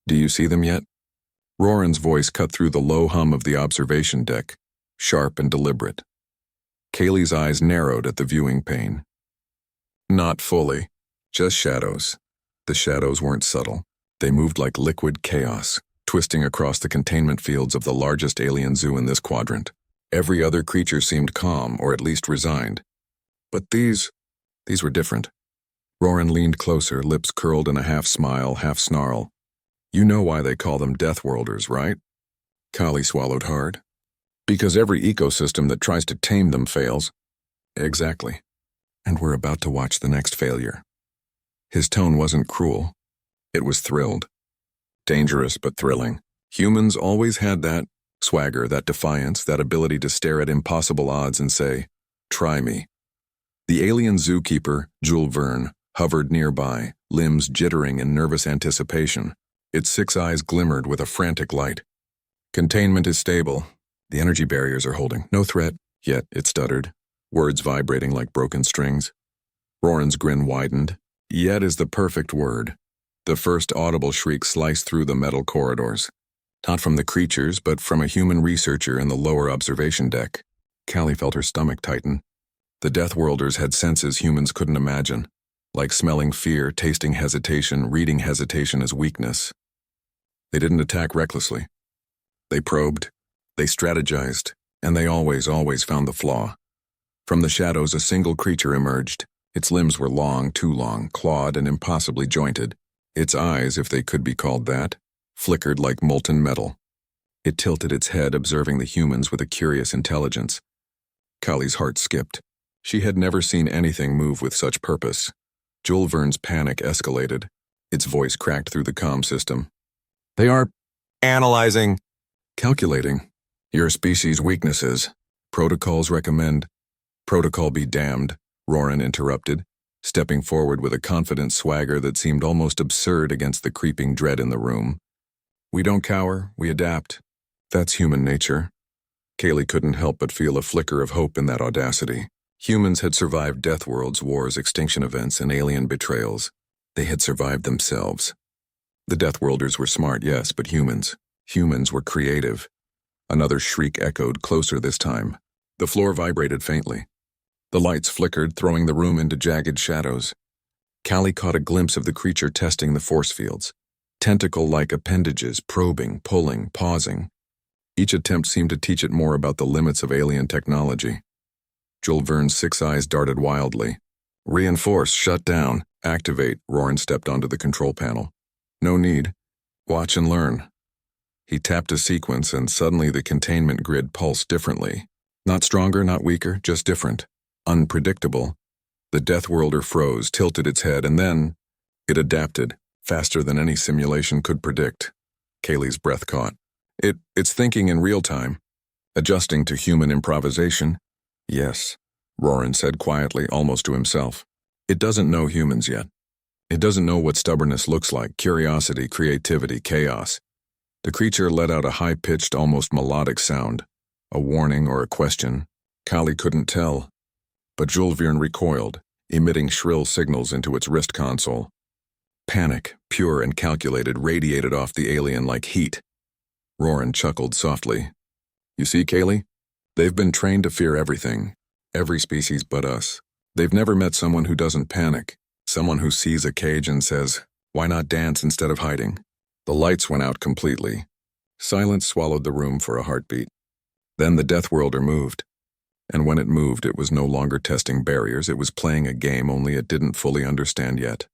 Do you see them yet? Roran's voice cut through the low hum of the observation deck, sharp and deliberate. Kaylee's eyes narrowed at the viewing pane. Not fully, just shadows. The shadows weren't subtle. They moved like liquid chaos, twisting across the containment fields of the largest alien zoo in this quadrant. Every other creature seemed calm, or at least resigned. But these were different. Roran leaned closer, lips curled in a half-smile, half-snarl. You know why they call them Deathworlders, right? Kali swallowed hard. Because every ecosystem that tries to tame them fails. Exactly. And we're about to watch the next failure. His tone wasn't cruel. It was thrilled. Dangerous but thrilling. Humans always had that swagger, that defiance, that ability to stare at impossible odds and say, try me. The alien zookeeper, Jules Verne, hovered nearby, limbs jittering in nervous anticipation. Its 6 eyes glimmered with a frantic light. Containment is stable. The energy barriers are holding. No threat. Yet, it stuttered, words vibrating like broken strings. Roran's grin widened. Yet is the perfect word. The first audible shriek sliced through the metal corridors. Not from the creatures, but from a human researcher in the lower observation deck. Callie felt her stomach tighten. The Deathworlders had senses humans couldn't imagine, like smelling fear, tasting hesitation, reading hesitation as weakness. They didn't attack recklessly. They probed, they strategized, and they always found the flaw. From the shadows, a single creature emerged. Its limbs were long, too long, clawed and impossibly jointed. Its eyes, if they could be called that, flickered like molten metal. It tilted its head, observing the humans with a curious intelligence. Kali's heart skipped. She had never seen anything move with such purpose. Jules Verne's panic escalated. Its voice cracked through the comm system. They are analyzing, calculating your species' weaknesses. Protocols recommend. Protocol be damned, Roran interrupted, stepping forward with a confident swagger that seemed almost absurd against the creeping dread in the room. We don't cower, we adapt. That's human nature. Kaylee couldn't help but feel a flicker of hope in that audacity. Humans had survived Deathworld's wars, extinction events, and alien betrayals. They had survived themselves. The Deathworlders were smart, yes, but humans. Humans were creative. Another shriek echoed, closer this time. The floor vibrated faintly. The lights flickered, throwing the room into jagged shadows. Callie caught a glimpse of the creature testing the force fields. Tentacle-like appendages, probing, pulling, pausing. Each attempt seemed to teach it more about the limits of alien technology. Jules Verne's 6 eyes darted wildly. Reinforce, shut down, activate, Roran stepped onto the control panel. No need. Watch and learn. He tapped a sequence and suddenly the containment grid pulsed differently. Not stronger, not weaker, just different. Unpredictable. The Deathworlder froze, tilted its head, and then it adapted, faster than any simulation could predict. Kaylee's breath caught. It's thinking in real time, adjusting to human improvisation. Yes, Roran said quietly, almost to himself. It doesn't know humans yet. It doesn't know what stubbornness looks like, curiosity, creativity, chaos. The creature let out a high-pitched, almost melodic sound, a warning or a question. Kali couldn't tell. But Jules Verne recoiled, emitting shrill signals into its wrist console. Panic, pure and calculated, radiated off the alien like heat. Roran chuckled softly. You see, Kaylee? They've been trained to fear everything, every species but us. They've never met someone who doesn't panic, someone who sees a cage and says, why not dance instead of hiding? The lights went out completely. Silence swallowed the room for a heartbeat. Then the Deathworlder moved. And when it moved, it was no longer testing barriers, it was playing a game only it didn't fully understand yet.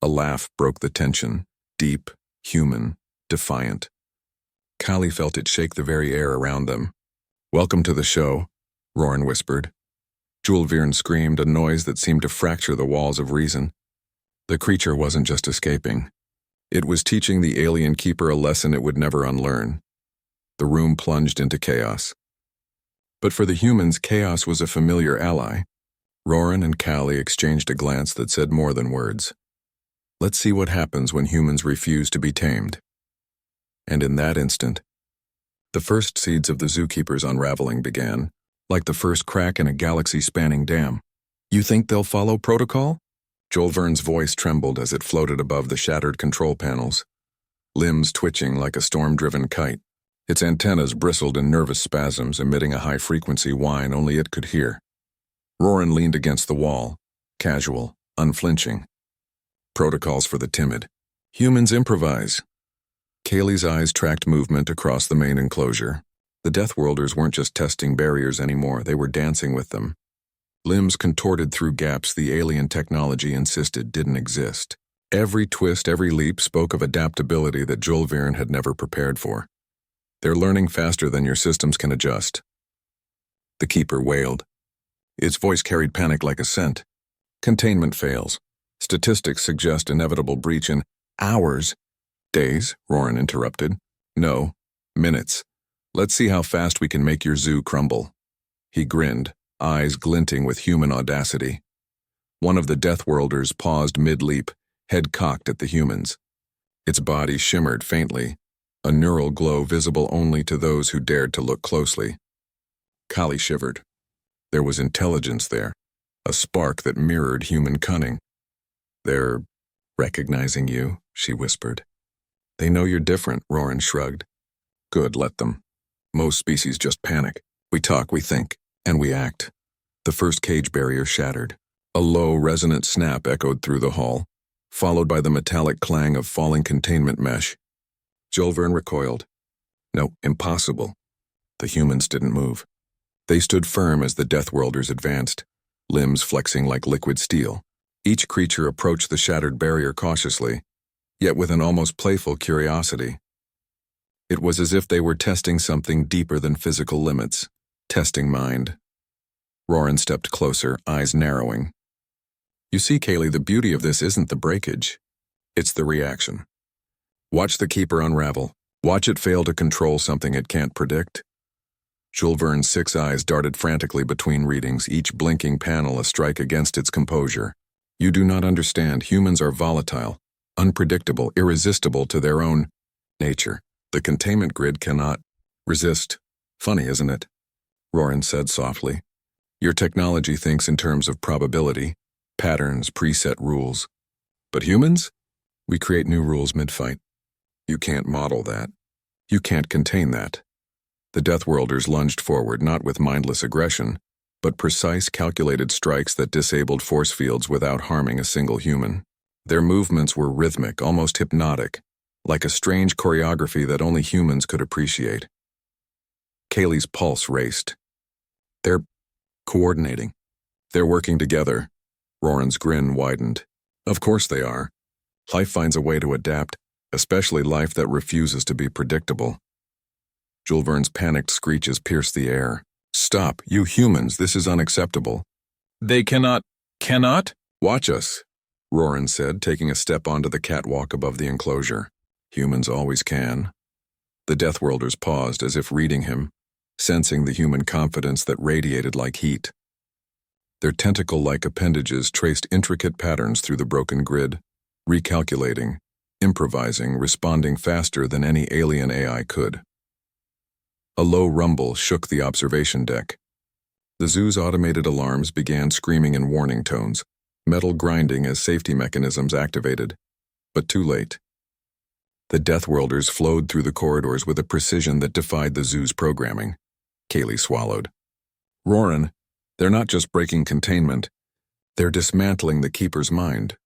A laugh broke the tension, deep, human, defiant. Kali felt it shake the very air around them. Welcome to the show, Roran whispered. Jules Verne screamed, a noise that seemed to fracture the walls of reason. The creature wasn't just escaping. It was teaching the alien keeper a lesson it would never unlearn. The room plunged into chaos. But for the humans, chaos was a familiar ally. Roran and Kali exchanged a glance that said more than words. Let's see what happens when humans refuse to be tamed. And in that instant, the first seeds of the zookeeper's unraveling began, like the first crack in a galaxy-spanning dam. You think they'll follow protocol? Jules Verne's voice trembled as it floated above the shattered control panels. limbs twitching like a storm-driven kite. Its antennas bristled in nervous spasms, emitting a high-frequency whine only it could hear. Roran leaned against the wall, casual, unflinching. Protocols for the timid. Humans improvise. Kaylee's eyes tracked movement across the main enclosure. The Deathworlders weren't just testing barriers anymore, they were dancing with them. Limbs contorted through gaps the alien technology insisted didn't exist. Every twist, every leap spoke of adaptability that Julvern had never prepared for. They're learning faster than your systems can adjust. The Keeper wailed. Its voice carried panic like a scent. Containment fails. Statistics suggest inevitable breach in hours. Days, Roran interrupted. No, minutes. Let's see how fast we can make your zoo crumble. He grinned, eyes glinting with human audacity. One of the Deathworlders paused mid-leap, head cocked at the humans. Its body shimmered faintly, a neural glow visible only to those who dared to look closely. Kali shivered. There was intelligence there, a spark that mirrored human cunning. They're recognizing you, she whispered. They know you're different, Roran shrugged. Good, let them. Most species just panic. We talk, we think, and we act. The first cage barrier shattered. A low, resonant snap echoed through the hall, followed by the metallic clang of falling containment mesh. Julvern recoiled. No, impossible. The humans didn't move. They stood firm as the Deathworlders advanced, limbs flexing like liquid steel. Each creature approached the shattered barrier cautiously, yet with an almost playful curiosity. It was as if they were testing something deeper than physical limits, testing mind. Roran stepped closer, eyes narrowing. You see, Kaylee, the beauty of this isn't the breakage. It's the reaction. Watch the Keeper unravel. Watch it fail to control something it can't predict. Julvern's 6 eyes darted frantically between readings, each blinking panel a strike against its composure. You do not understand. Humans are volatile, unpredictable, irresistible to their own nature. The containment grid cannot resist. Funny, isn't it? Roran said softly. Your technology thinks in terms of probability, patterns, preset rules. But humans? We create new rules mid-fight. You can't model that. You can't contain that. The Deathworlders lunged forward, not with mindless aggression, but precise, calculated strikes that disabled force fields without harming a single human. Their movements were rhythmic, almost hypnotic, like a strange choreography that only humans could appreciate. Kaylee's pulse raced. They're coordinating. They're working together. Roran's grin widened. Of course they are. Life finds a way to adapt, especially life that refuses to be predictable. Julvern's panicked screeches pierced the air. Stop, you humans, this is unacceptable. They cannot. Watch us, Roran said, taking a step onto the catwalk above the enclosure. Humans always can. The Deathworlders paused as if reading him, sensing the human confidence that radiated like heat. Their tentacle-like appendages traced intricate patterns through the broken grid, recalculating, improvising, responding faster than any alien AI could. A low rumble shook the observation deck. The zoo's automated alarms began screaming in warning tones, metal grinding as safety mechanisms activated. But too late. The Deathworlders flowed through the corridors with a precision that defied the zoo's programming. Kaylee swallowed. Roran, they're not just breaking containment. They're dismantling the Keeper's mind.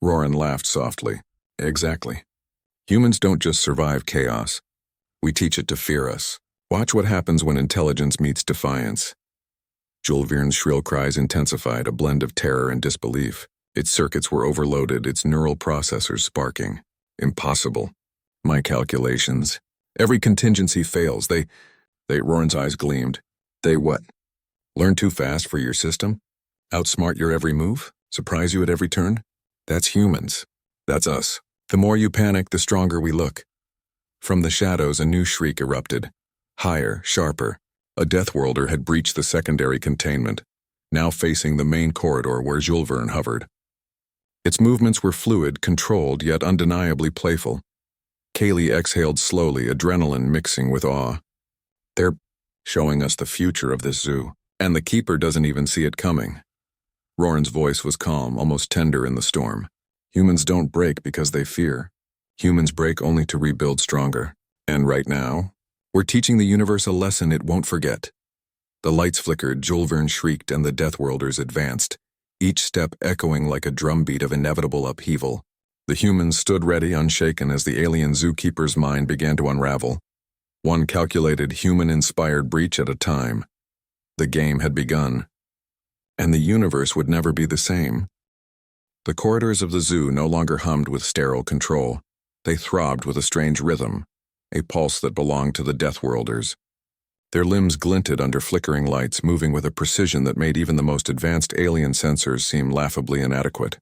Roran laughed softly. Exactly. Humans don't just survive chaos. We teach it to fear us. Watch what happens when intelligence meets defiance. Julvern's shrill cries intensified, a blend of terror and disbelief. Its circuits were overloaded, its neural processors sparking. Impossible. My calculations. Every contingency fails. Roran's eyes gleamed. They what? Learn too fast for your system? Outsmart your every move? Surprise you at every turn? That's humans. That's us. The more you panic, the stronger we look. From the shadows, a new shriek erupted. Higher, sharper. A Deathworlder had breached the secondary containment, now facing the main corridor where Julvern hovered. Its movements were fluid, controlled, yet undeniably playful. Kaylee exhaled slowly, adrenaline mixing with awe. They're showing us the future of this zoo, and the Keeper doesn't even see it coming. Roran's voice was calm, almost tender in the storm. Humans don't break because they fear. Humans break only to rebuild stronger. And right now, we're teaching the universe a lesson it won't forget. The lights flickered, Julvern shrieked, and the Deathworlders advanced, each step echoing like a drumbeat of inevitable upheaval. The humans stood ready, unshaken, as the alien Zoo Keeper's mind began to unravel, one calculated, human-inspired breach at a time. The game had begun, and the universe would never be the same. The corridors of the zoo no longer hummed with sterile control. They throbbed with a strange rhythm, a pulse that belonged to the Deathworlders. Their limbs glinted under flickering lights, moving with a precision that made even the most advanced alien sensors seem laughably inadequate.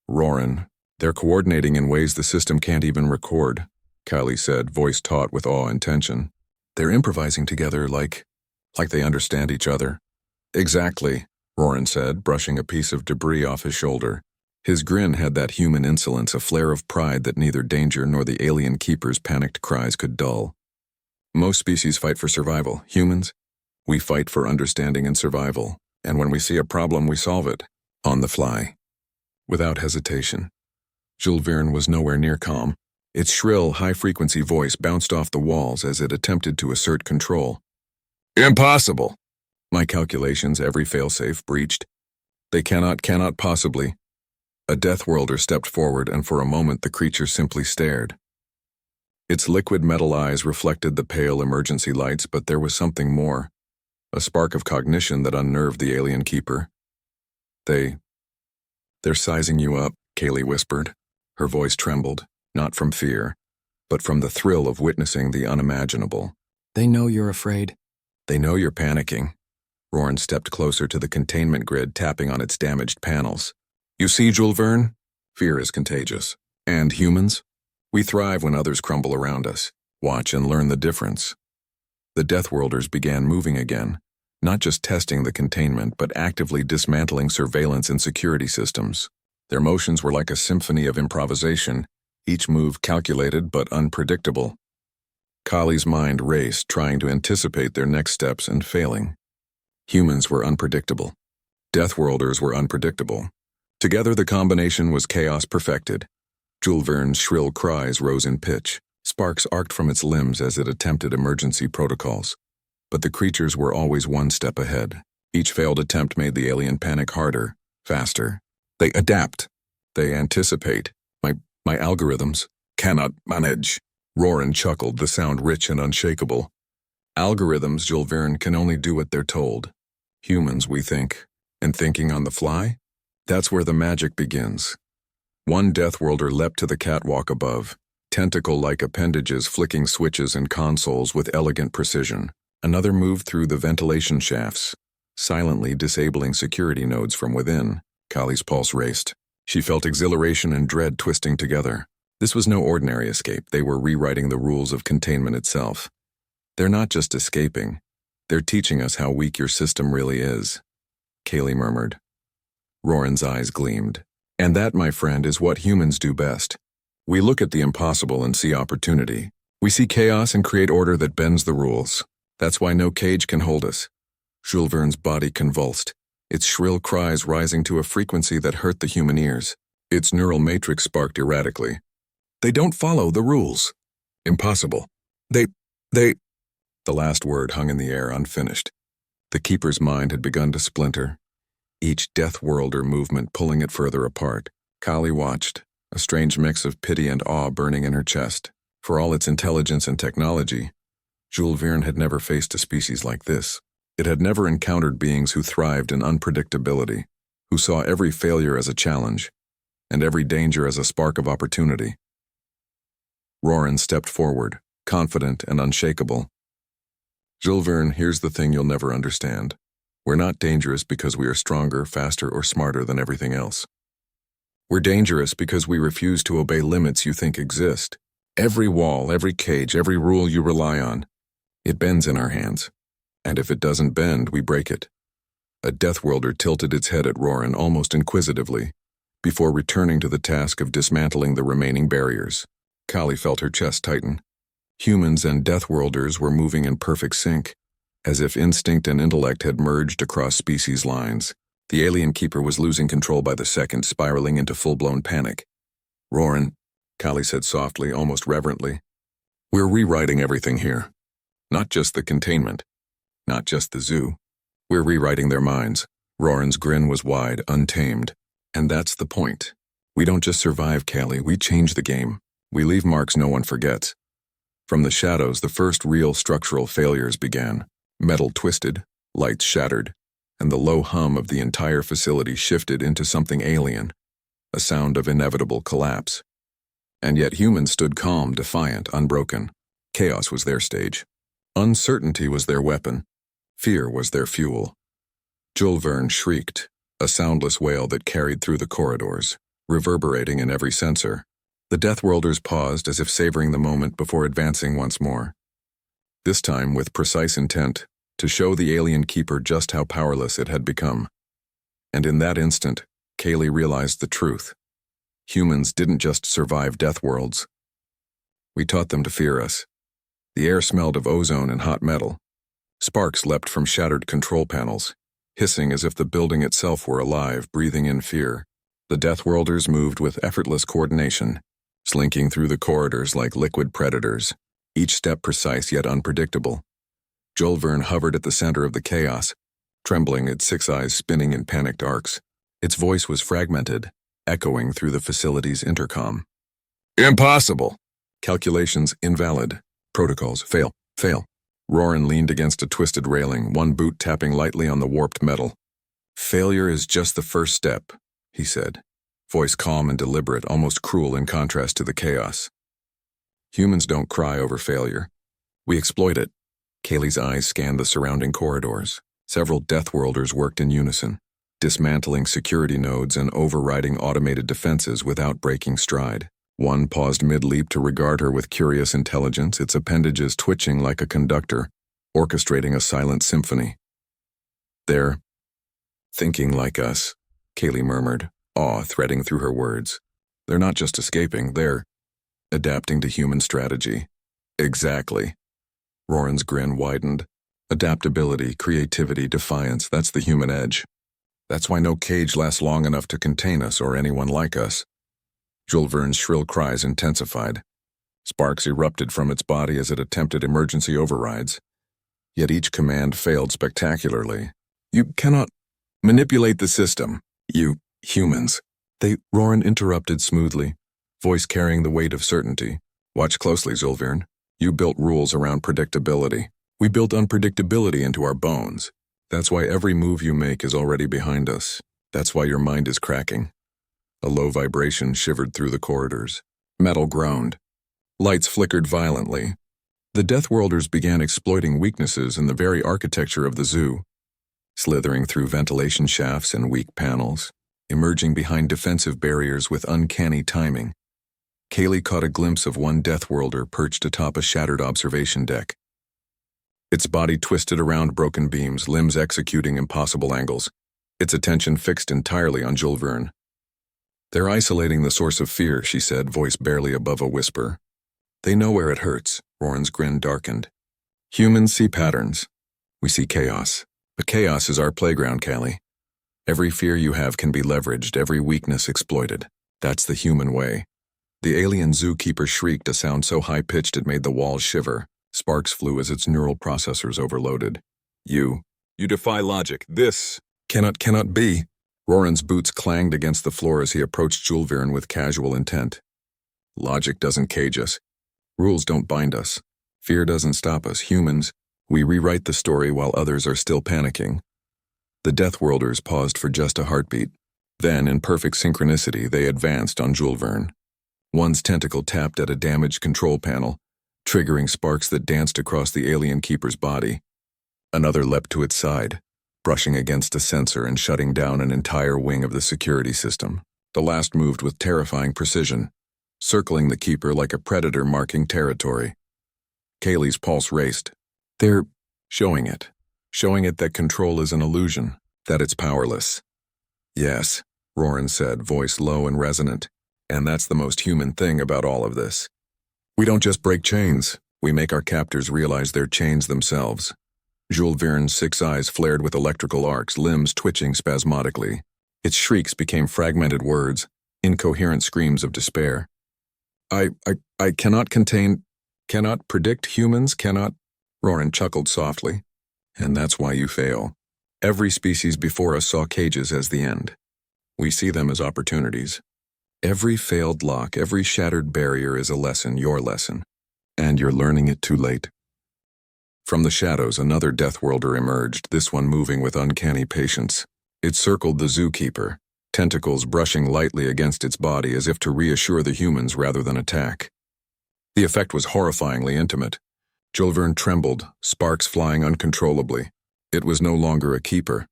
"Roran, they're coordinating in ways the system can't even record," Kylie said, voice taut with awe and tension. "They're improvising together like they understand each other." "Exactly," Roran said, brushing a piece of debris off his shoulder. His grin had that human insolence, a flare of pride that neither danger nor the alien keeper's panicked cries could dull. "Most species fight for survival. Humans, we fight for understanding and survival. And when we see a problem, we solve it. On the fly." Without hesitation. Julvern was nowhere near calm. Its shrill, high-frequency voice bounced off the walls as it attempted to assert control. "Impossible! My calculations, every failsafe, breached. They cannot possibly." A Deathworlder stepped forward, and for a moment the creature simply stared. Its liquid metal eyes reflected the pale emergency lights, but there was something more, a spark of cognition that unnerved the alien keeper. They're sizing you up," Kaylee whispered. Her voice trembled, not from fear, but from the thrill of witnessing the unimaginable. "They know you're afraid." "They know you're panicking." Roran stepped closer to the containment grid, tapping on its damaged panels. "You see, Julvern? Fear is contagious. And humans? We thrive when others crumble around us. Watch and learn the difference." The Deathworlders began moving again, not just testing the containment, but actively dismantling surveillance and security systems. Their motions were like a symphony of improvisation, each move calculated but unpredictable. Kali's mind raced, trying to anticipate their next steps and failing. Humans were unpredictable. Deathworlders were unpredictable. Together the combination was chaos perfected. Julvern's shrill cries rose in pitch. Sparks arced from its limbs as it attempted emergency protocols. But the creatures were always one step ahead. Each failed attempt made the alien panic harder, faster. They adapt. They anticipate. My algorithms cannot manage. Roran chuckled, the sound rich and unshakable. Algorithms, Julvern, can only do what they're told. Humans, we think. And thinking on the fly? That's where the magic begins. One Deathworlder leapt to the catwalk above, tentacle-like appendages flicking switches and consoles with elegant precision. Another moved through the ventilation shafts, silently disabling security nodes from within. Kali's pulse raced. She felt exhilaration and dread twisting together. This was no ordinary escape. They were rewriting the rules of containment itself. They're not just escaping. They're teaching us how weak your system really is, Kaylee murmured. Roran's eyes gleamed. And that, my friend, is what humans do best. We look at the impossible and see opportunity. We see chaos and create order that bends the rules. That's why no cage can hold us. Julvern's body convulsed, its shrill cries rising to a frequency that hurt the human ears. Its neural matrix sparked erratically. They don't follow the rules. Impossible. They... The last word hung in the air unfinished. The Keeper's mind had begun to splinter, each Deathworlder movement pulling it further apart. Kali watched, a strange mix of pity and awe burning in her chest. For all its intelligence and technology, Julvern had never faced a species like this. It had never encountered beings who thrived in unpredictability, who saw every failure as a challenge, and every danger as a spark of opportunity. Roran stepped forward, confident and unshakable. Julvern, here's the thing you'll never understand. We're not dangerous because we are stronger, faster, or smarter than everything else. We're dangerous because we refuse to obey limits you think exist. Every wall, every cage, every rule you rely on, it bends in our hands. And if it doesn't bend, we break it. A Deathworlder tilted its head at Roran almost inquisitively, before returning to the task of dismantling the remaining barriers. Kali felt her chest tighten. Humans and Deathworlders were moving in perfect sync, as if instinct and intellect had merged across species lines. The alien keeper was losing control by the second, spiraling into full-blown panic. "Roran, Callie said softly, almost reverently. We're rewriting everything here. Not just the containment. Not just the zoo. We're rewriting their minds. Roran's grin was wide, untamed. And that's the point. We don't just survive, Callie, we change the game. We leave marks no one forgets. From the shadows, the first real structural failures began. Metal twisted, lights shattered, and the low hum of the entire facility shifted into something alien, a sound of inevitable collapse. And yet humans stood calm, defiant, unbroken. Chaos was their stage. Uncertainty was their weapon. Fear was their fuel. Julvern shrieked, a soundless wail that carried through the corridors, reverberating in every sensor. The Deathworlders paused as if savoring the moment before advancing once more. This time with precise intent, to show the alien keeper just how powerless it had become. And in that instant, Callie realized the truth. Humans didn't just survive death worlds. We taught them to fear us. The air smelled of ozone and hot metal. Sparks leapt from shattered control panels, hissing as if the building itself were alive, breathing in fear. The Deathworlders moved with effortless coordination, slinking through the corridors like liquid predators, each step precise yet unpredictable. Julvern hovered at the center of the chaos, trembling, its six eyes spinning in panicked arcs. Its voice was fragmented, echoing through the facility's intercom. Impossible! Calculations invalid. Protocols fail. Roran leaned against a twisted railing, one boot tapping lightly on the warped metal. Failure is just the first step, he said, voice calm and deliberate, almost cruel in contrast to the chaos. Humans don't cry over failure. We exploit it. Kaylee's eyes scanned the surrounding corridors. Several Deathworlders worked in unison, dismantling security nodes and overriding automated defenses without breaking stride. One paused mid-leap to regard her with curious intelligence, its appendages twitching like a conductor, orchestrating a silent symphony. They're thinking like us, Kaylee murmured, awe threading through her words. They're not just escaping, they're adapting to human strategy. Exactly. Roran's grin widened. Adaptability, creativity, defiance, that's the human edge. That's why no cage lasts long enough to contain us or anyone like us. Julvern's shrill cries intensified. Sparks erupted from its body as it attempted emergency overrides. Yet each command failed spectacularly. You cannot manipulate the system. You humans. Roran interrupted smoothly, voice carrying the weight of certainty. Watch closely, Julvern. You built rules around predictability. We built unpredictability into our bones. That's why every move you make is already behind us. That's why your mind is cracking. A low vibration shivered through the corridors. Metal groaned. Lights flickered violently. The Deathworlders began exploiting weaknesses in the very architecture of the zoo, slithering through ventilation shafts and weak panels, emerging behind defensive barriers with uncanny timing. Kaylee caught a glimpse of one Deathworlder perched atop a shattered observation deck. Its body twisted around broken beams, limbs executing impossible angles, its attention fixed entirely on Julvern. They're isolating the source of fear, she said, voice barely above a whisper. They know where it hurts. Roran's grin darkened. Humans see patterns. We see chaos. But chaos is our playground, Callie. Every fear you have can be leveraged, every weakness exploited. That's the human way. The alien Zoo Keeper shrieked, a sound so high-pitched it made the walls shiver. Sparks flew as its neural processors overloaded. You defy logic. This cannot be. Roran's boots clanged against the floor as he approached Julvern with casual intent. Logic doesn't cage us. Rules don't bind us. Fear doesn't stop us. Humans, we rewrite the story while others are still panicking. The Deathworlders paused for just a heartbeat. Then, in perfect synchronicity, they advanced on Julvern. One's tentacle tapped at a damaged control panel, triggering sparks that danced across the alien keeper's body. Another leapt to its side, brushing against a sensor and shutting down an entire wing of the security system. The last moved with terrifying precision, circling the keeper like a predator marking territory. Kaylee's pulse raced. They're showing it that control is an illusion, that it's powerless. Yes, Roran said, voice low and resonant, and that's the most human thing about all of this. We don't just break chains, we make our captors realize they're chains themselves. Julvern's six eyes flared with electrical arcs, limbs twitching spasmodically. Its shrieks became fragmented words, incoherent screams of despair. I cannot predict humans, cannot. Roran chuckled softly. And that's why you fail. Every species before us saw cages as the end. We see them as opportunities. Every failed lock, every shattered barrier is a lesson, your lesson. And you're learning it too late. From the shadows, another Deathworlder emerged, this one moving with uncanny patience. It circled the Zoo Keeper, tentacles brushing lightly against its body as if to reassure the humans rather than attack. The effect was horrifyingly intimate. Julvern trembled, sparks flying uncontrollably. It was no longer a keeper.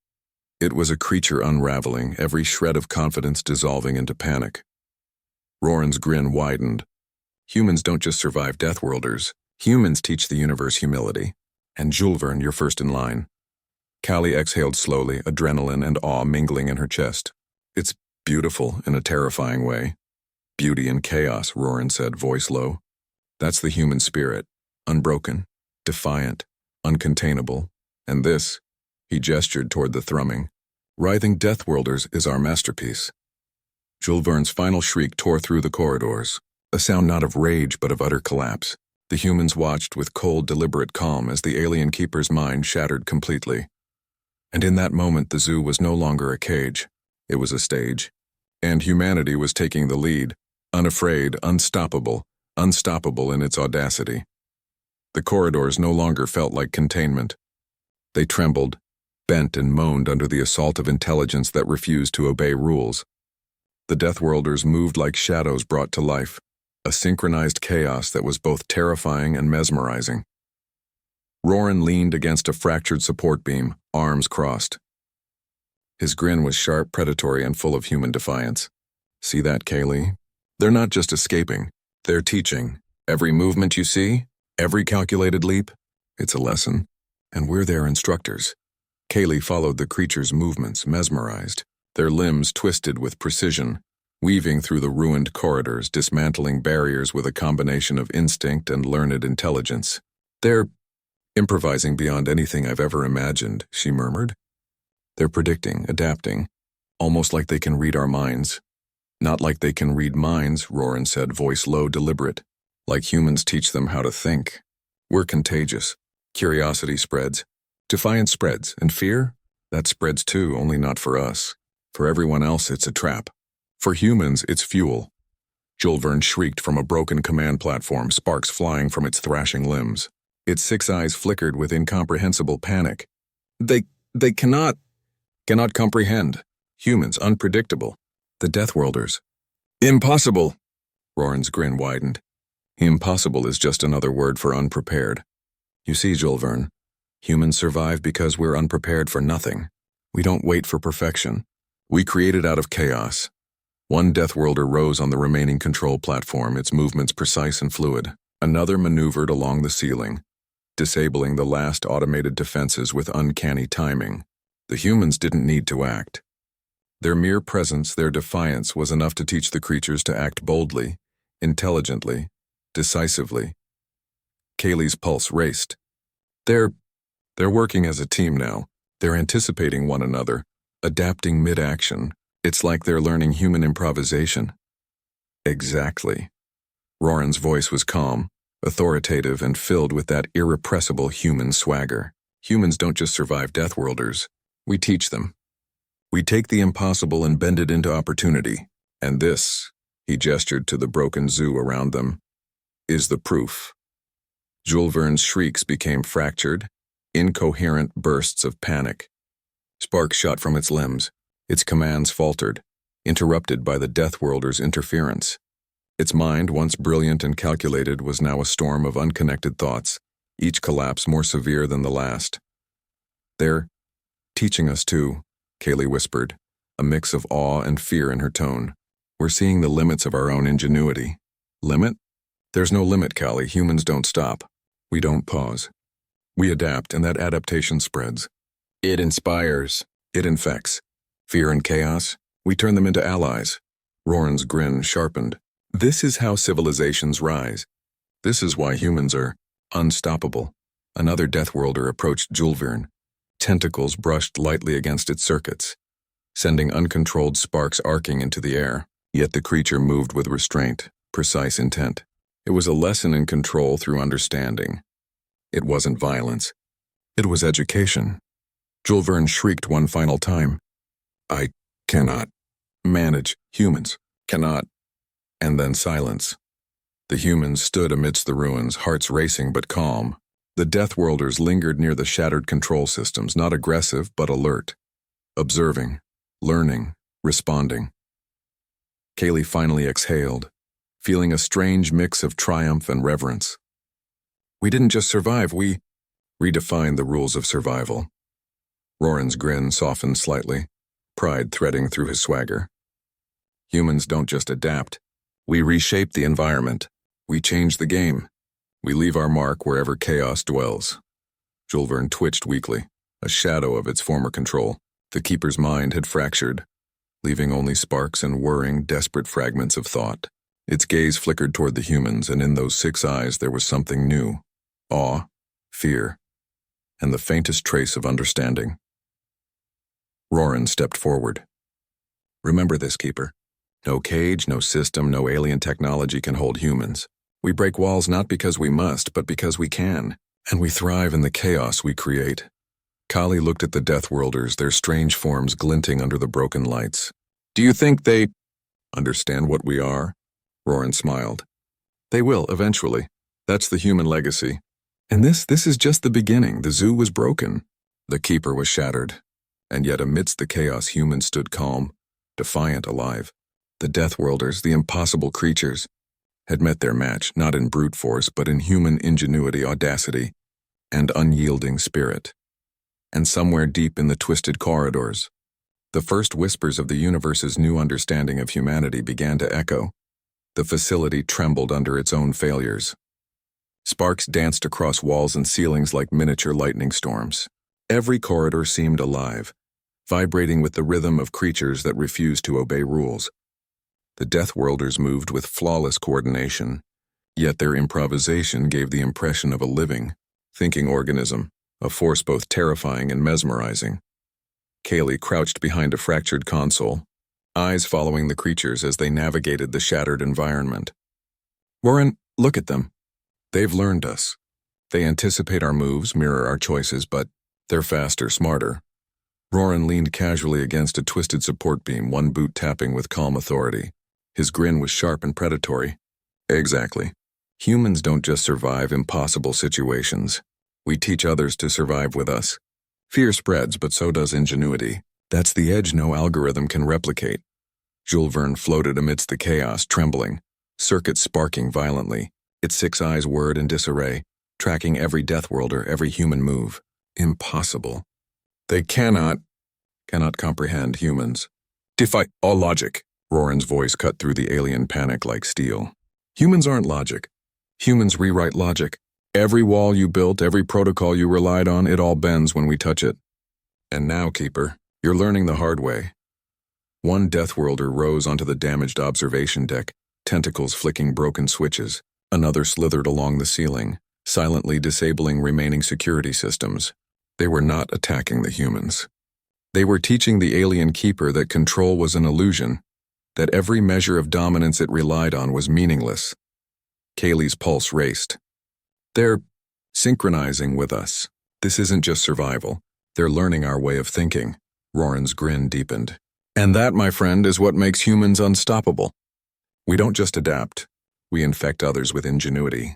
It was a creature unraveling, every shred of confidence dissolving into panic. Roran's grin widened. Humans don't just survive Deathworlders. Humans teach the universe humility. And Julvern, you're first in line. Callie exhaled slowly, adrenaline and awe mingling in her chest. It's beautiful in a terrifying way. Beauty and chaos, Roran said, voice low. That's the human spirit. Unbroken, defiant, uncontainable. And this, he gestured toward the thrumming. Writhing Deathworlders is our masterpiece. Julvern's final shriek tore through the corridors, a sound not of rage but of utter collapse. The humans watched with cold, deliberate calm as the alien keeper's mind shattered completely. And in that moment, the zoo was no longer a cage. It was a stage. And humanity was taking the lead, unafraid, unstoppable in its audacity. The corridors no longer felt like containment. They trembled, bent and moaned under the assault of intelligence that refused to obey rules. The Deathworlders moved like shadows brought to life, a synchronized chaos that was both terrifying and mesmerizing. Roran leaned against a fractured support beam, arms crossed. His grin was sharp, predatory, and full of human defiance. See that, Kaylee? They're not just escaping, they're teaching. Every movement you see, every calculated leap, it's a lesson. And we're their instructors. Kaylee followed the creature's movements, mesmerized, their limbs twisted with precision, weaving through the ruined corridors, dismantling barriers with a combination of instinct and learned intelligence. They're improvising beyond anything I've ever imagined, she murmured. They're predicting, adapting, almost like they can read our minds. Not like they can read minds, Roran said, voice low, deliberate. Like humans teach them how to think. We're contagious. Curiosity spreads. Defiance spreads. And fear? That spreads too, only not for us. For everyone else, it's a trap. For humans, it's fuel. Julvern shrieked from a broken command platform, sparks flying from its thrashing limbs. Its 6 eyes flickered with incomprehensible panic. They cannot comprehend. Humans, unpredictable. The Deathworlders. Impossible! Roran's grin widened. Impossible is just another word for unprepared. You see, Julvern, humans survive because we're unprepared for nothing. We don't wait for perfection. We create it out of chaos. One Deathworlder rose on the remaining control platform, its movements precise and fluid. Another maneuvered along the ceiling, disabling the last automated defenses with uncanny timing. The humans didn't need to act. Their mere presence, their defiance, was enough to teach the creatures to act boldly, intelligently, decisively. Kaylee's pulse raced. They're working as a team now. They're anticipating one another, adapting mid-action. It's like they're learning human improvisation. Exactly. Roran's voice was calm, authoritative, and filled with that irrepressible human swagger. Humans don't just survive Deathworlders. We teach them. We take the impossible and bend it into opportunity. And this, he gestured to the broken zoo around them, is the proof. Julvern's shrieks became fractured, incoherent bursts of panic. Sparks shot from its limbs. Its commands faltered, interrupted by the Deathworlders' interference. Its mind, once brilliant and calculated, was now a storm of unconnected thoughts, each collapse more severe than the last. They're teaching us too, Kaylee whispered, a mix of awe and fear in her tone. We're seeing the limits of our own ingenuity. Limit? There's no limit, Callie. Humans don't stop. We don't pause. We adapt, and that adaptation spreads. It inspires. It infects. Fear and chaos, we turn them into allies. Roran's grin sharpened. This is how civilizations rise. This is why humans are unstoppable. Another Deathworlder approached Julvern. Tentacles brushed lightly against its circuits, sending uncontrolled sparks arcing into the air. Yet the creature moved with restraint, precise intent. It was a lesson in control through understanding. It wasn't violence. It was education. Julvern shrieked one final time. I cannot manage humans. Cannot. And then silence. The humans stood amidst the ruins, hearts racing but calm. The Deathworlders lingered near the shattered control systems, not aggressive but alert. Observing, learning, responding. Kaylee finally exhaled, feeling a strange mix of triumph and reverence. We didn't just survive, we redefined the rules of survival. Roran's grin softened slightly, pride threading through his swagger. Humans don't just adapt. We reshape the environment. We change the game. We leave our mark wherever chaos dwells. Julvern twitched weakly, a shadow of its former control. The Keeper's mind had fractured, leaving only sparks and whirring, desperate fragments of thought. Its gaze flickered toward the humans, and in those 6 eyes there was something new. Awe, fear, and the faintest trace of understanding. Roran stepped forward. Remember this, Keeper. No cage, no system, no alien technology can hold humans. We break walls not because we must, but because we can, and we thrive in the chaos we create. Kali looked at the Deathworlders, their strange forms glinting under the broken lights. Do you think they understand what we are? Roran smiled. They will, eventually. That's the human legacy. And this is just the beginning. The zoo was broken. The Keeper was shattered. And yet amidst the chaos, humans stood calm, defiant, alive. The Deathworlders, the impossible creatures, had met their match, not in brute force, but in human ingenuity, audacity, and unyielding spirit. And somewhere deep in the twisted corridors, the first whispers of the universe's new understanding of humanity began to echo. The facility trembled under its own failures. Sparks danced across walls and ceilings like miniature lightning storms. Every corridor seemed alive, vibrating with the rhythm of creatures that refused to obey rules. The Deathworlders moved with flawless coordination, yet their improvisation gave the impression of a living, thinking organism, a force both terrifying and mesmerizing. Kaylee crouched behind a fractured console, eyes following the creatures as they navigated the shattered environment. Roran, look at them. They've learned us. They anticipate our moves, mirror our choices, but they're faster, smarter. Roran leaned casually against a twisted support beam, one boot tapping with calm authority. His grin was sharp and predatory. Exactly. Humans don't just survive impossible situations. We teach others to survive with us. Fear spreads, but so does ingenuity. That's the edge no algorithm can replicate. Julvern floated amidst the chaos, trembling, circuits sparking violently, its 6 eyes whirred in disarray, tracking every Deathworlder, every human move. Impossible. They cannot comprehend humans. Defy all logic. Roran's voice cut through the alien panic like steel. Humans aren't logic. Humans rewrite logic. Every wall you built, every protocol you relied on, it all bends when we touch it. And now, Keeper, you're learning the hard way. One Deathworlder rose onto the damaged observation deck, tentacles flicking broken switches. Another slithered along the ceiling, silently disabling remaining security systems. They were not attacking the humans. They were teaching the alien Keeper that control was an illusion, that every measure of dominance it relied on was meaningless. Kaylee's pulse raced. They're synchronizing with us. This isn't just survival. They're learning our way of thinking. Roran's grin deepened. And that, my friend, is what makes humans unstoppable. We don't just adapt. We infect others with ingenuity.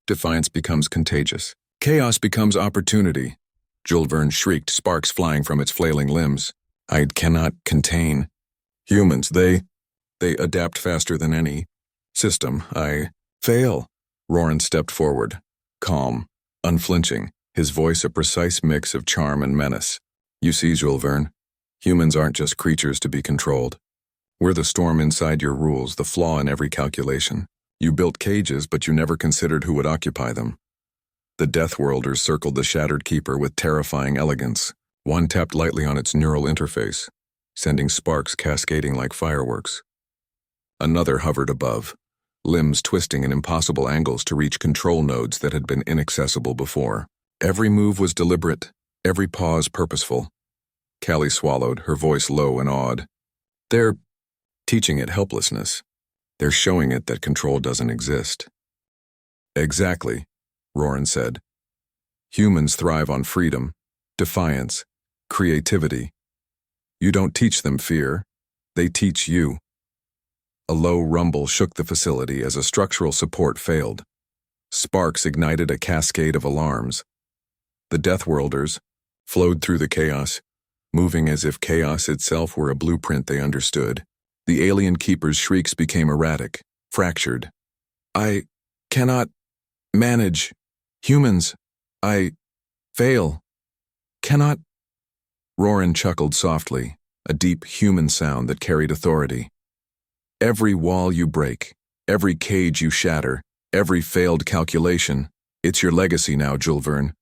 Defiance becomes contagious. Chaos becomes opportunity. Julvern shrieked, sparks flying from its flailing limbs. I cannot contain. Humans, they adapt faster than any system. I fail. Roran stepped forward, calm, unflinching, his voice a precise mix of charm and menace. You see, Julvern, humans aren't just creatures to be controlled. We're the storm inside your rules, the flaw in every calculation. You built cages, but you never considered who would occupy them. The Deathworlders circled the shattered Keeper with terrifying elegance. One tapped lightly on its neural interface, sending sparks cascading like fireworks. Another hovered above, limbs twisting in impossible angles to reach control nodes that had been inaccessible before. Every move was deliberate, every pause purposeful. Callie swallowed, her voice low and awed. They're teaching it helplessness. They're showing it that control doesn't exist. Exactly, Roran said. Humans thrive on freedom, defiance, creativity. You don't teach them fear, they teach you. A low rumble shook the facility as a structural support failed. Sparks ignited a cascade of alarms. The Deathworlders flowed through the chaos, moving as if chaos itself were a blueprint they understood. The alien keeper's shrieks became erratic, fractured. I cannot manage humans. I fail. Cannot. Roran chuckled softly, a deep human sound that carried authority. Every wall you break, every cage you shatter, every failed calculation, it's your legacy now, Julvern.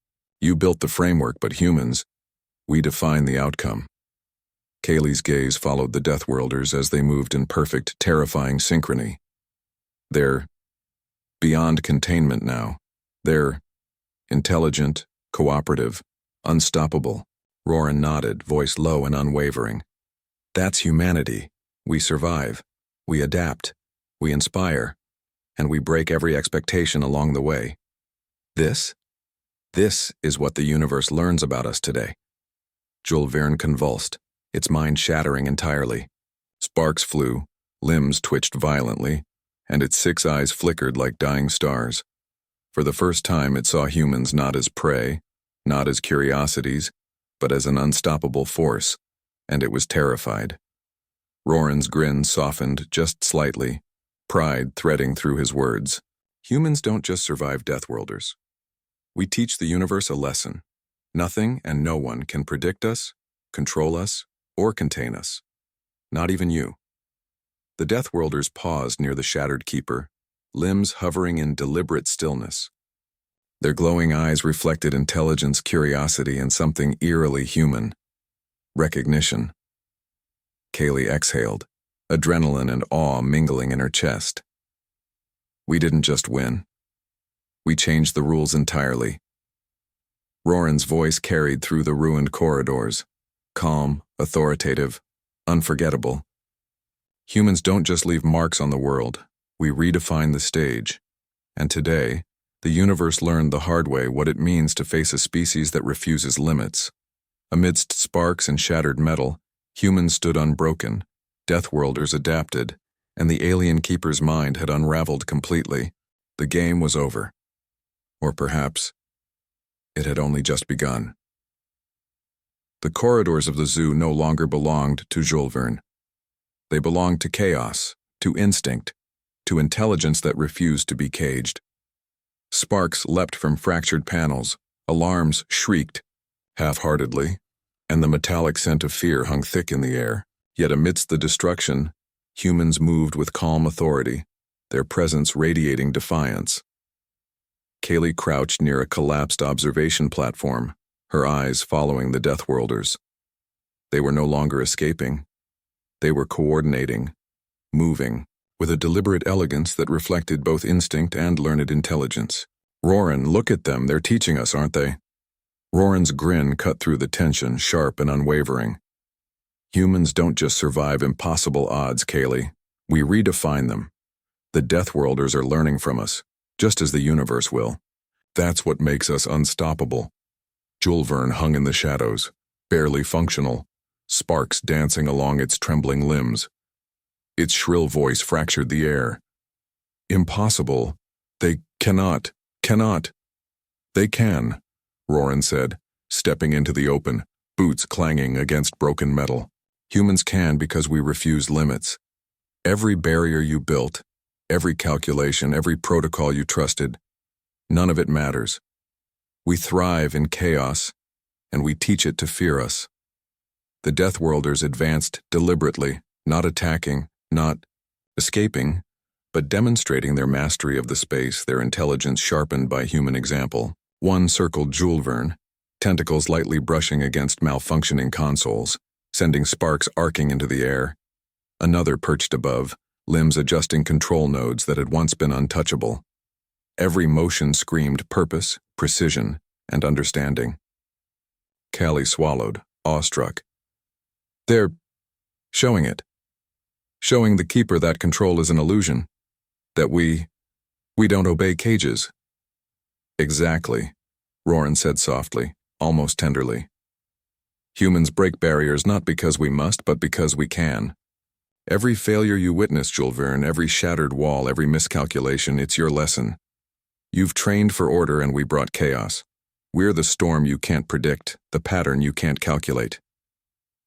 You built the framework, but humans, we define the outcome. Kaylee's gaze followed the Deathworlders as they moved in perfect, terrifying synchrony. They're beyond containment now. They're intelligent, cooperative, unstoppable. Roran nodded, voice low and unwavering. That's humanity. We survive. We adapt. We inspire. And we break every expectation along the way. This is what the universe learns about us today. Julvern convulsed, its mind shattering entirely. Sparks flew, limbs twitched violently, and its 6 eyes flickered like dying stars. For the first time, it saw humans not as prey, not as curiosities, but as an unstoppable force, and it was terrified. Roran's grin softened just slightly, pride threading through his words. Humans don't just survive Deathworlders. We teach the universe a lesson. Nothing and no one can predict us, control us, or contain us. Not even you. The Deathworlders paused near the shattered keeper, limbs hovering in deliberate stillness. Their glowing eyes reflected intelligence, curiosity, and something eerily human. Recognition. Kaylee exhaled, adrenaline and awe mingling in her chest. We didn't just win. We changed the rules entirely. Roran's voice carried through the ruined corridors, calm, authoritative, unforgettable. Humans don't just leave marks on the world, we redefine the stage. And today, the universe learned the hard way what it means to face a species that refuses limits. Amidst sparks and shattered metal, humans stood unbroken, Deathworlders adapted, and the alien keeper's mind had unraveled completely. The game was over. Or perhaps, it had only just begun. The corridors of the zoo no longer belonged to Julvern. They belonged to chaos, to instinct, to intelligence that refused to be caged. Sparks leapt from fractured panels, alarms shrieked, half-heartedly, and the metallic scent of fear hung thick in the air. Yet amidst the destruction, humans moved with calm authority, their presence radiating defiance. Kaylee crouched near a collapsed observation platform, her eyes following the Deathworlders. They were no longer escaping. They were coordinating, moving, with a deliberate elegance that reflected both instinct and learned intelligence. Roran, look at them, they're teaching us, aren't they? Roran's grin cut through the tension, sharp and unwavering. Humans don't just survive impossible odds, Kaylee. We redefine them. The Deathworlders are learning from us, just as the universe will. That's what makes us unstoppable. Julvern hung in the shadows, barely functional, sparks dancing along its trembling limbs. Its shrill voice fractured the air. Impossible. They cannot. They can, Roran said, stepping into the open, boots clanging against broken metal. Humans can because we refuse limits. Every barrier you built, every calculation, every protocol you trusted, none of it matters. We thrive in chaos, and we teach it to fear us. The Deathworlders advanced deliberately, not attacking, not escaping, but demonstrating their mastery of the space, their intelligence sharpened by human example. One circled Julvern, tentacles lightly brushing against malfunctioning consoles, sending sparks arcing into the air. Another perched above, limbs adjusting control nodes that had once been untouchable. Every motion screamed purpose, precision, and understanding. Callie swallowed, awestruck. They're showing it. showing the Keeper that control is an illusion, that we don't obey cages. Exactly, Roran said softly, almost tenderly. Humans break barriers not because we must, but because we can. Every failure you witness, Julvern, every shattered wall, every miscalculation, it's your lesson. You've trained for order and we brought chaos. We're the storm you can't predict, the pattern you can't calculate.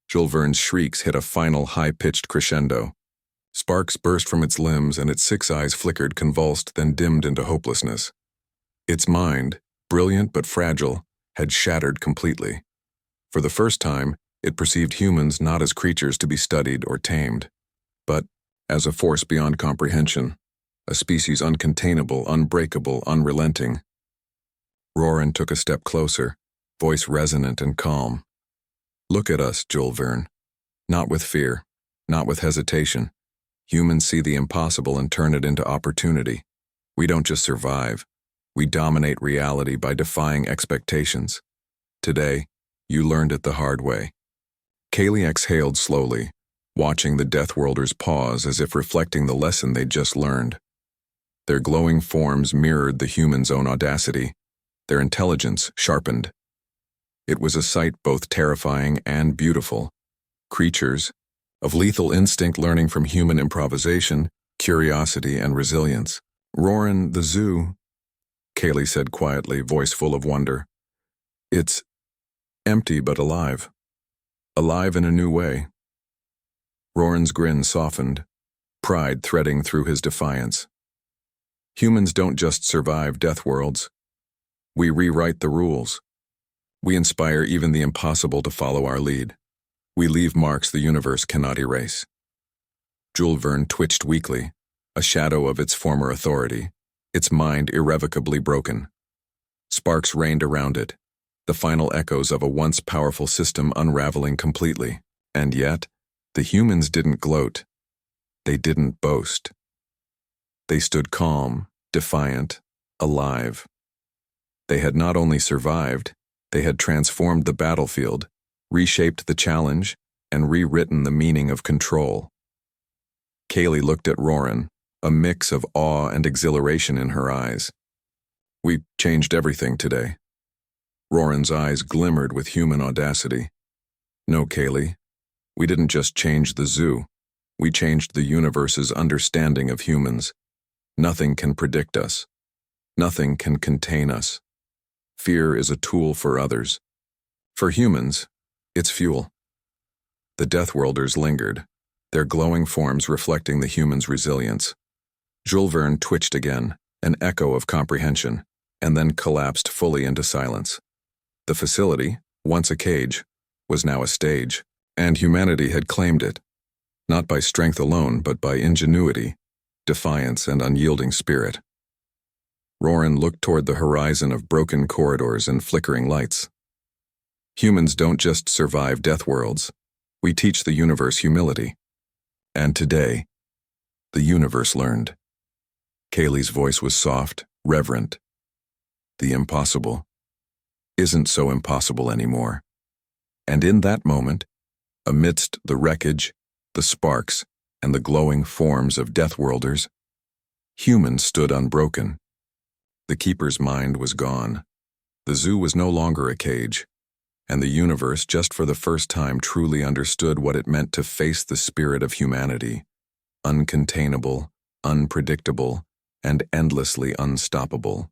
Julvern's shrieks hit a final high-pitched crescendo. Sparks burst from its limbs and its 6 eyes flickered, convulsed, then dimmed into hopelessness. Its mind, brilliant but fragile, had shattered completely. For the first time, it perceived humans not as creatures to be studied or tamed, but as a force beyond comprehension, a species uncontainable, unbreakable, unrelenting. Roran took a step closer, voice resonant and calm. Look at us, Julvern. Not with fear, not with hesitation. Humans see the impossible and turn it into opportunity. We don't just survive. We dominate reality by defying expectations. Today, you learned it the hard way. Kaylee exhaled slowly, watching the Deathworlders pause as if reflecting the lesson they'd just learned. Their glowing forms mirrored the humans' own audacity, their intelligence sharpened. It was a sight both terrifying and beautiful. Creatures of lethal instinct learning from human improvisation, curiosity, and resilience. Roran, the zoo, Kaylee said quietly, voice full of wonder. It's empty but alive. Alive in a new way. Roran's grin softened, pride threading through his defiance. Humans don't just survive death worlds. We rewrite the rules. We inspire even the impossible to follow our lead. We leave marks the universe cannot erase. Julvern twitched weakly, a shadow of its former authority, its mind irrevocably broken. Sparks rained around it, the final echoes of a once powerful system unraveling completely. And yet, the humans didn't gloat. They didn't boast. They stood calm, defiant, alive. They had not only survived, they had transformed the battlefield, reshaped the challenge, and rewritten the meaning of control. Kaylee looked at Roran, a mix of awe and exhilaration in her eyes. We changed everything today. Roran's eyes glimmered with human audacity. No, Kaylee, we didn't just change the zoo. We changed the universe's understanding of humans. Nothing can predict us. Nothing can contain us. Fear is a tool for others. For humans, it's fuel. The Deathworlders lingered, their glowing forms reflecting the humans' resilience. Julvern twitched again, an echo of comprehension, and then collapsed fully into silence. The facility, once a cage, was now a stage, and humanity had claimed it, not by strength alone, but by ingenuity, defiance, and unyielding spirit. Roran looked toward the horizon of broken corridors and flickering lights. Humans don't just survive death worlds. We teach the universe humility. And today, the universe learned. Kaylee's voice was soft, reverent. The impossible isn't so impossible anymore. And in that moment, amidst the wreckage, the sparks, and the glowing forms of Deathworlders, humans stood unbroken. The Keeper's mind was gone. The zoo was no longer a cage, and the universe, just for the first time, truly understood what it meant to face the spirit of humanity, uncontainable, unpredictable, and endlessly unstoppable.